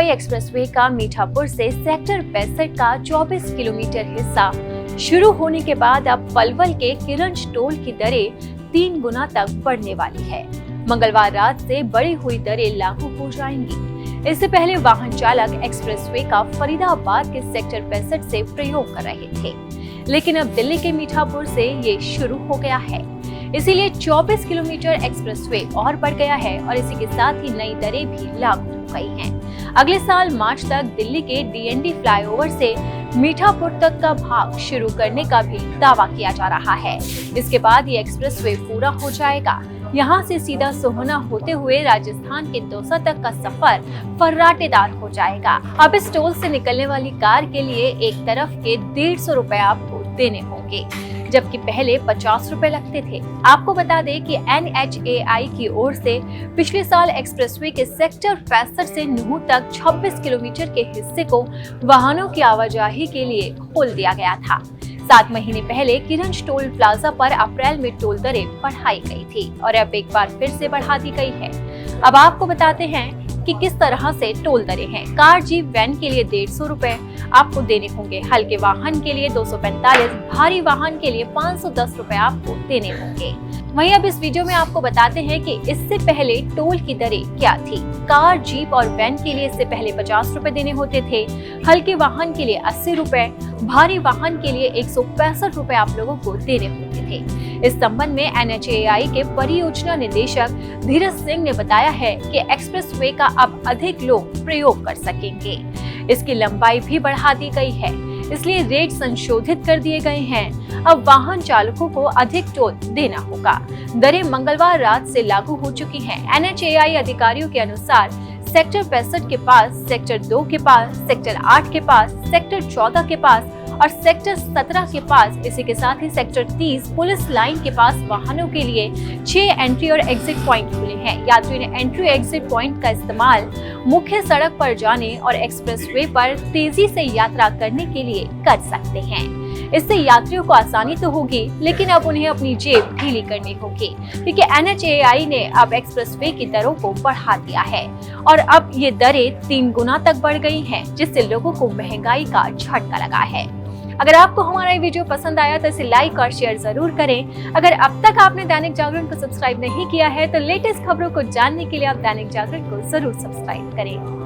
NHAI expressway का मीठापुर से sector 65 का 24 किलोमीटर हिस्सा शुरू होने के बाद अब पलवल के किरंज टोल की दरें 3 गुना तक बढ़ने वाली है। मंगलवार रात से बढ़ी हुई दरें लागू हो जाएंगी। इससे पहले वाहन चालक एक्सप्रेसवे का फरीदाबाद के सेक्टर 65 से प्रयोग कर रहे थे, लेकिन अब दिल्ली के मीठापुर से ये शुरू हो गया है। इसीलिए 24 किलोमीटर एक्सप्रेसवे और बढ़ गया है और इसी के साथ ही नई दरें भी लागू हो गई हैं। अगले साल मार्च तक दिल्ली के DND फ्लाईओवर से मीठापुर तक का भाग शुरू करने का भी दावा किया जा रहा है। इसके बाद ये एक्सप्रेसवे पूरा हो जाएगा। यहाँ से सीधा सोहना होते हुए राजस्थान के दौसा तक का सफर फर्राटेदार हो जाएगा। अब इस टोल से निकलने वाली कार के लिए एक तरफ के 150 रुपए आपको देने होंगे, जबकि पहले 50 रुपए लगते थे। आपको बता दें कि NHAI की ओर से पिछले साल एक्सप्रेसवे के सेक्टर 65 से नूह तक 26 किलोमीटर के हिस्से को वाहनों की आवाजाही के लिए खोल दिया गया था। 7 महीने पहले किरंज टोल प्लाजा पर अप्रैल में टोल दरें बढ़ाई गई थी और अब एक बार फिर से बढ़ा दी गई है। अब आपको बताते हैं कि किस तरह से टोल दरें हैं। कार जीप वैन के लिए 150 रुपए आपको देने होंगे, हल्के वाहन के लिए 245, भारी वाहन के लिए 510 रुपए आपको देने होंगे। वहीं अब इस वीडियो में आपको बताते हैं कि इससे पहले टोल की दरें क्या थी। कार जीप और वैन के लिए इससे पहले 50 रुपए देने होते थे, हल्के वाहन के लिए 80 रुपए, भारी वाहन के लिए 165 रुपए आप लोगों को देने होते थे। इस संबंध में NHAI के परियोजना निदेशक धीरज सिंह ने बताया है कि एक्सप्रेसवे का अब अधिक लोग प्रयोग कर सकेंगे। इसकी लंबाई भी बढ़ा दी गई है, इसलिए रेट संशोधित कर दिए गए हैं। अब वाहन चालकों को अधिक टोल देना होगा। दरें मंगलवार रात से लागू हो चुकी हैं। NHAI अधिकारियों के अनुसार सेक्टर 65 के पास, सेक्टर 2 के पास, सेक्टर 8 के पास, सेक्टर 14 के पास और सेक्टर 17 के पास, इसी के साथ ही सेक्टर 30 पुलिस लाइन के पास वाहनों के लिए 6 एंट्री और एग्जिट पॉइंट खुले हैं। यात्री ने एंट्री एग्जिट पॉइंट का इस्तेमाल मुख्य सड़क पर जाने और एक्सप्रेसवे पर तेजी से यात्रा करने के लिए कर सकते हैं। इससे यात्रियों को आसानी तो होगी, लेकिन अब उन्हें अपनी जेब ढीली करनी होगी, क्योंकि NHAI ने अब एक्सप्रेसवे की दरों को बढ़ा दिया है और अब ये दरें 3 गुना तक बढ़ गई हैं, जिससे लोगों को महंगाई का झटका लगा है। अगर आपको हमारा ये वीडियो पसंद आया तो इसे लाइक और शेयर जरूर करें। अगर अब तक आपने दैनिक जागरण को सब्सक्राइब नहीं किया है तो लेटेस्ट खबरों को जानने के लिए आप दैनिक जागरण को जरूर सब्सक्राइब करें।